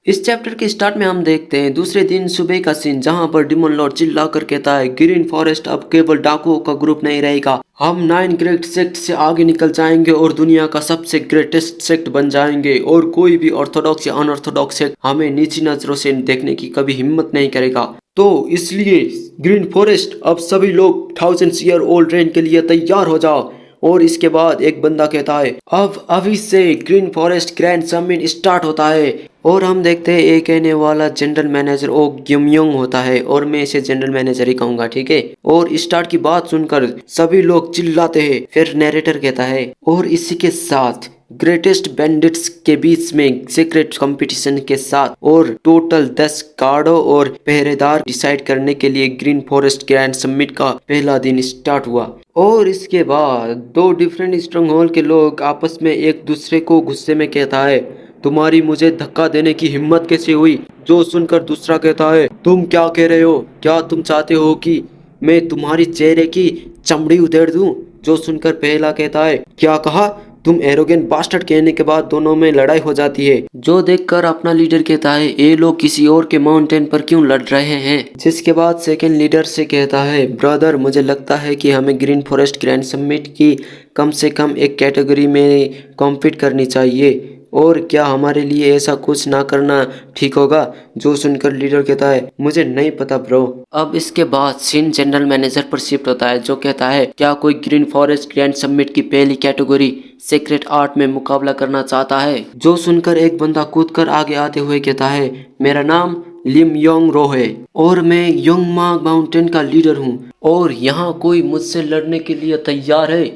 इस चैप्टर के स्टार्ट में हम देखते हैं दूसरे दिन सुबह का सीन, जहां पर डिमन लॉर्ड चिल्ला कर कहता है ग्रीन फॉरेस्ट अब केवल डाकुओं का ग्रुप नहीं रहेगा, हम 9 ग्रेट सेक्ट से आगे निकल जाएंगे और दुनिया का सबसे ग्रेटेस्ट सेक्ट बन जाएंगे और कोई भी ऑर्थोडॉक्स या अनऑर्थोडॉक्स सेक्ट हमें नीची नजरों से देखने की कभी हिम्मत नहीं करेगा। तो इसलिए ग्रीन फॉरेस्ट अब सभी लोग 1000 ईयर ओल्ड रेन के लिए तैयार हो जाओ। और इसके बाद एक बंदा कहता है अब अभी से green forest grand summit start होता है। और हम देखते हैं एक कहने वाला जनरल मैनेजर ओ ग्युमयोंग होता है और मैं इसे जनरल मैनेजर ही कहूंगा, ठीक है। और स्टार्ट की बात सुनकर सभी लोग चिल्लाते हैं। फिर नैरेटर कहता है और इसी के साथ ग्रेटेस्ट बैंडिट्स के बीच में सीक्रेट कंपटीशन के साथ और टोटल 10 गार्डों और पहरेदार डिसाइड करने के लिए ग्रीन फॉरेस्ट ग्रैंड समिट का पहला दिन स्टार्ट हुआ। और इसके बाद 2 डिफरेंट स्ट्रॉन्ग होल्ड के लोग आपस में एक दूसरे को गुस्से में कहता है तुम्हारी मुझे धक्का देने की हिम्मत कैसे हुई। जो सुनकर दूसरा कहता है तुम क्या कह रहे हो, क्या तुम चाहते हो कि मैं तुम्हारी चेहरे की चमड़ी उधेड़ दूं। जो सुनकर पहला कहता है क्या कहा, तुम एरोगेंट बास्टर्ड कहने के बाद दोनों में लड़ाई हो जाती है। जो देखकर अपना लीडर कहता है ये लोग किसी और के माउंटेन पर क्यों लड़ रहे हैं। जिसके बाद सेकंड लीडर से कहता है ब्रदर मुझे लगता है कि हमें ग्रीन फॉरेस्ट ग्रैंड समिट की कम से कम एक कैटेगरी में कॉम्पीट करनी चाहिए और क्या हमारे लिए ऐसा कुछ ना करना ठीक होगा। जो सुनकर लीडर कहता है मुझे नहीं पता ब्रो। अब इसके बाद सीन जनरल मैनेजर पर शिफ्ट होता है जो कहता है क्या कोई ग्रीन फॉरेस्ट ग्रैंड समिट की पहली कैटेगरी सीक्रेट आर्ट में मुकाबला करना चाहता है। जो सुनकर एक बंदा कूदकर आगे आते हुए कहता है मेरा नाम लिम योंग रो है और मैं योंगमा माउंटेन का लीडर हूँ और यहाँ कोई मुझसे लड़ने के लिए तैयार है।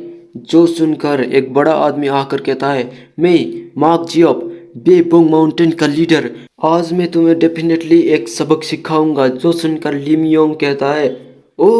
जो सुनकर एक बड़ा आदमी आकर कहता है मैं मार्क जियोप बेबोंग माउंटेन का लीडर, आज मैं तुम्हें डेफिनेटली एक सबक सिखाऊंगा। जो सुनकर लिम योंग कहता है ओ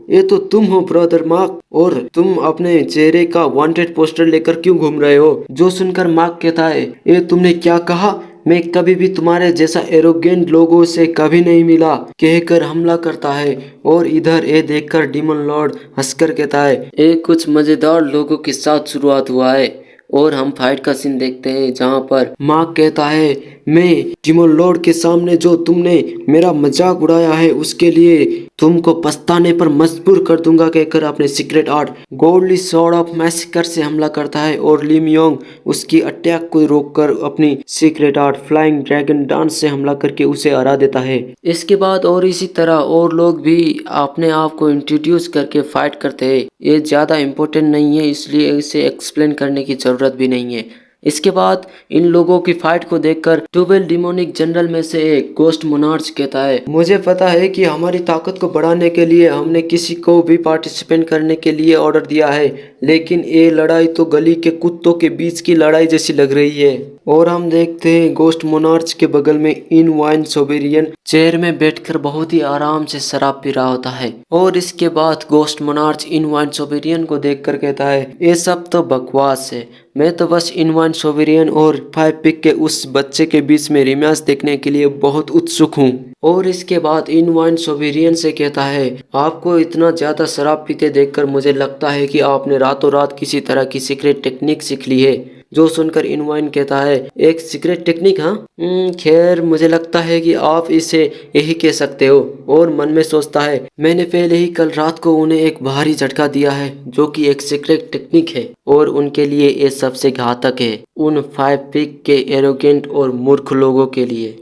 ये तो तुम हो ब्रदर मार्क, और तुम अपने चेहरे का वांटेड पोस्टर लेकर क्यों घूम रहे हो। जो सुनकर मार्क कहता है ये तुमने क्या कहा, मैं कभी भी तुम्हारे जैसा एरोगेंट लोगों से कभी नहीं मिला, कहकर हमला करता है। और इधर ये देखकर डिमन लॉर्ड हंसकर कहता है ये कुछ मजेदार लोगों के साथ शुरुआत हुआ है। और हम फाइट का सीन देखते हैं जहां पर मार्क कहता है मैं डिमन लॉर्ड के सामने जो तुमने मेरा मजाक उड़ाया है उसके लिए तुमको पछताने पर मजबूर कर दूंगा, कहकर अपने secret art goldly sword of massacre से हमला करता है। और लिम योंग उसकी अटैक को रोककर अपनी secret art flying dragon dance से हमला करके उसे हरा देता है। इसके बाद और इसी तरह और लोग भी अपने आप को इंट्रोड्यूस करके फाइट करते हैं। ये ज्यादा इम्पोर्टेंट नहीं है इसलिए इसे एक्सप्लेन करने की जरूरत भी नहीं है। इसके बाद इन लोगों की फाइट को देखकर 12 डिमोनिक जनरल में से एक गोस्ट मोनार्च कहता है मुझे पता है कि हमारी ताकत को बढ़ाने के लिए हमने किसी को भी पार्टिसिपेट करने के लिए ऑर्डर दिया है, लेकिन ये लड़ाई तो गली के कुत्तों के बीच की लड़ाई जैसी लग रही है। और हम देखते हैं गोस्ट मोनार्च के बगल में इन वाइन सोबेरियन चेयर में बैठकर बहुत ही आराम से शराब पी रहा होता है। और इसके बाद गोस्ट मोनार्च इन वाइन सोबेरियन को देखकर कहता है ये सब तो बकवास है, मैं तो बस इन वाइन सोबेरियन और 5 पिक के उस बच्चे के बीच में रिमैच देखने के लिए बहुत उत्सुक हूँ। और इसके बाद इन वाइन सोबेरियन से कहता है आपको इतना ज्यादा शराब पीते देखकर मुझे लगता है कि आपने रातों रात किसी तरह की सीक्रेट टेक्निक सीख ली है। जो सुनकर इनवाइन कहता है एक सीक्रेट टेक्निक, हाँ खैर मुझे लगता है कि आप इसे यही कह सकते हो। और मन में सोचता है मैंने पहले ही कल रात को उन्हें एक भारी झटका दिया है जो कि एक सीक्रेट टेक्निक है और उनके लिए ये सबसे घातक है, उन 5 पिग के एरोगेंट और मूर्ख लोगों के लिए।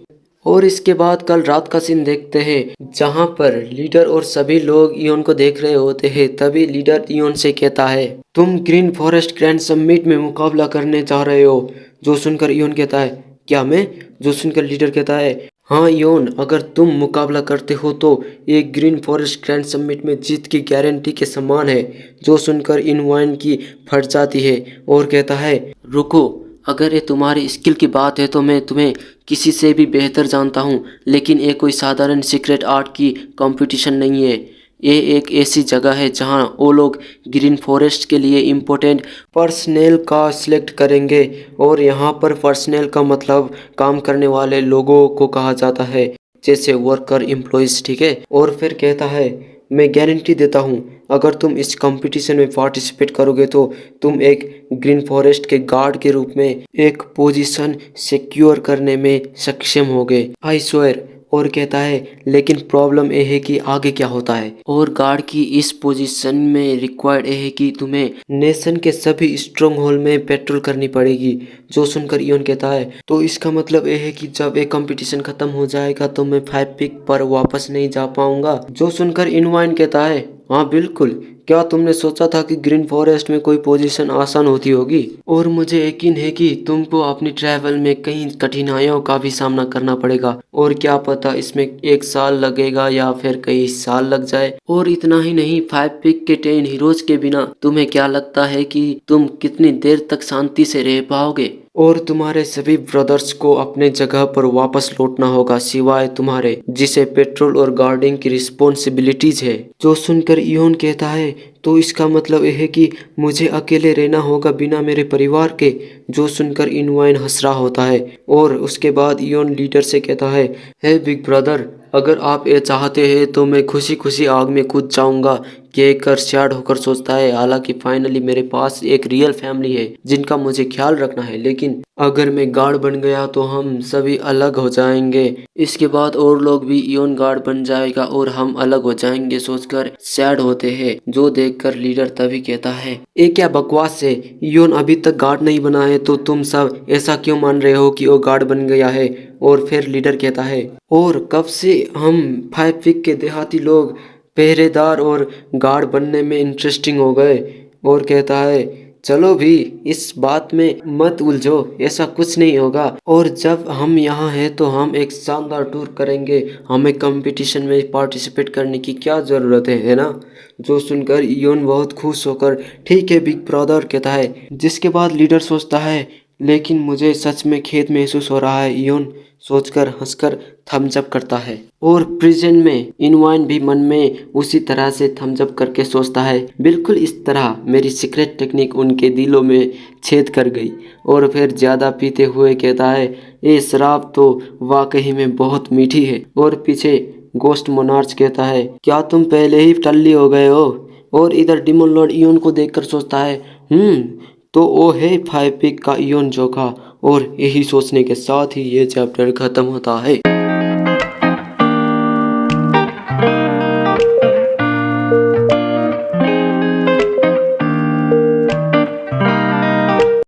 और इसके बाद कल रात का सीन देखते हैं जहां पर लीडर और सभी लोग इयोन को देख रहे होते हैं। तभी लीडर इयोन से कहता है तुम ग्रीन फॉरेस्ट ग्रैंड समिट में मुकाबला करने जा रहे हो। जो सुनकर इयोन कहता है क्या मैं। जो सुनकर लीडर कहता है हाँ इयोन, अगर तुम मुकाबला करते हो तो ये ग्रीन फॉरेस्ट ग्रैंड समिट में जीत की गारंटी के समान है। जो सुनकर इनवाइन की फट जाती है और कहता है रुको, अगर ये तुम्हारी स्किल की बात है तो मैं तुम्हें किसी से भी बेहतर जानता हूँ, लेकिन ये कोई साधारण सीक्रेट आर्ट की कंपटीशन नहीं है। ये एक ऐसी जगह है जहाँ वो लोग ग्रीन फॉरेस्ट के लिए इम्पोर्टेंट पर्सनेल का सिलेक्ट करेंगे और यहाँ पर पर्सनेल का मतलब काम करने वाले लोगों को कहा जाता है, जैसे वर्कर एम्प्लॉइज, ठीक है। और फिर कहता है मैं गारंटी देता हूँ अगर तुम इस कंपटीशन में पार्टिसिपेट करोगे तो तुम एक ग्रीन फॉरेस्ट के गार्ड के रूप में एक पोजीशन सिक्योर करने में सक्षम होगे, आई स्वेयर। और कहता है लेकिन प्रॉब्लम ये है कि आगे क्या होता है। और गार्ड की इस पोजीशन में रिक्वायर्ड ये है कि तुम्हें नेशन के सभी स्ट्रॉन्ग होल्ड में पेट्रोल करनी पड़ेगी। जो सुनकर इयोन कहता है तो इसका मतलब ये है कि जब एक कंपटीशन खत्म हो जाएगा तो मैं 5 पिक पर वापस नहीं जा पाऊंगा। जो सुनकर इनवाइन कहता है हाँ बिल्कुल, क्या तुमने सोचा था कि ग्रीन फॉरेस्ट में कोई पोजीशन आसान होती होगी? और मुझे यकीन है कि तुमको अपनी ट्रैवल में कई कठिनाइयों का भी सामना करना पड़ेगा और क्या पता इसमें 1 साल लगेगा या फिर कई साल लग जाए। और इतना ही नहीं, 5 पिक के 10 हीरोज के बिना तुम्हें क्या लगता है कि तुम कितनी देर तक शांति से रह पाओगे? और तुम्हारे सभी ब्रदर्स को अपने जगह पर वापस लौटना होगा सिवाय तुम्हारे, जिसे पेट्रोल और गार्डिंग की रिस्पॉन्सिबिलिटीज है। जो सुनकर इयोन कहता है तो इसका मतलब यह है कि मुझे अकेले रहना होगा बिना मेरे परिवार के। जो सुनकर इनवाइन हंस रहा होता है और उसके बाद इयोन लीडर से कहता है हे बिग ब्रदर, अगर आप ये चाहते हैं तो मैं खुशी खुशी आग में कूद जाऊंगा। कहकर सैड होकर सोचता है हालांकि फाइनली मेरे पास एक रियल फैमिली है जिनका मुझे ख्याल रखना है, लेकिन अगर मैं गार्ड बन गया तो हम सभी अलग हो जाएंगे। इसके बाद और लोग भी इयोन गार्ड बन जाएगा और हम अलग हो जाएंगे सोचकर सैड होते हैं। जो देखकर लीडर तभी कहता है ये क्या बकवास है, इयोन अभी तक गार्ड नहीं बना है तो तुम सब ऐसा क्यों मान रहे हो कि वो गार्ड बन गया है। और फिर लीडर कहता है और कब से हम 5 पिक के देहाती लोग पहरेदार और गार्ड बनने में इंटरेस्टिंग हो गए। और कहता है चलो भी इस बात में मत उलझो, ऐसा कुछ नहीं होगा। और जब हम यहाँ हैं तो हम एक शानदार टूर करेंगे, हमें कंपटीशन में पार्टिसिपेट करने की क्या ज़रूरत है ना। जो सुनकर इयोन बहुत खुश होकर ठीक है बिग ब्रदर कहता है, जिसके बाद लीडर सोचता है लेकिन मुझे सच में खेद महसूस हो रहा है। इयोन सोचकर हंसकर थम्स अप करता है और प्रेजेंट में इनवाइन भी मन में उसी तरह से थम्स अप करके सोचता है बिल्कुल इस तरह मेरी सीक्रेट टेक्निक उनके दिलों में छेद कर गई। और फिर ज़्यादा पीते हुए कहता है ये शराब तो वाकई में बहुत मीठी है। और पीछे गोस्ट मोनार्च कहता है क्या तुम पहले ही टल्ली हो गए हो। और इधर डिमन लॉर्ड इयोन को देखकर सोचता है तो वो है 5 पिक का इयोन जोखा। और यही सोचने के साथ ही ये चैप्टर खत्म होता है।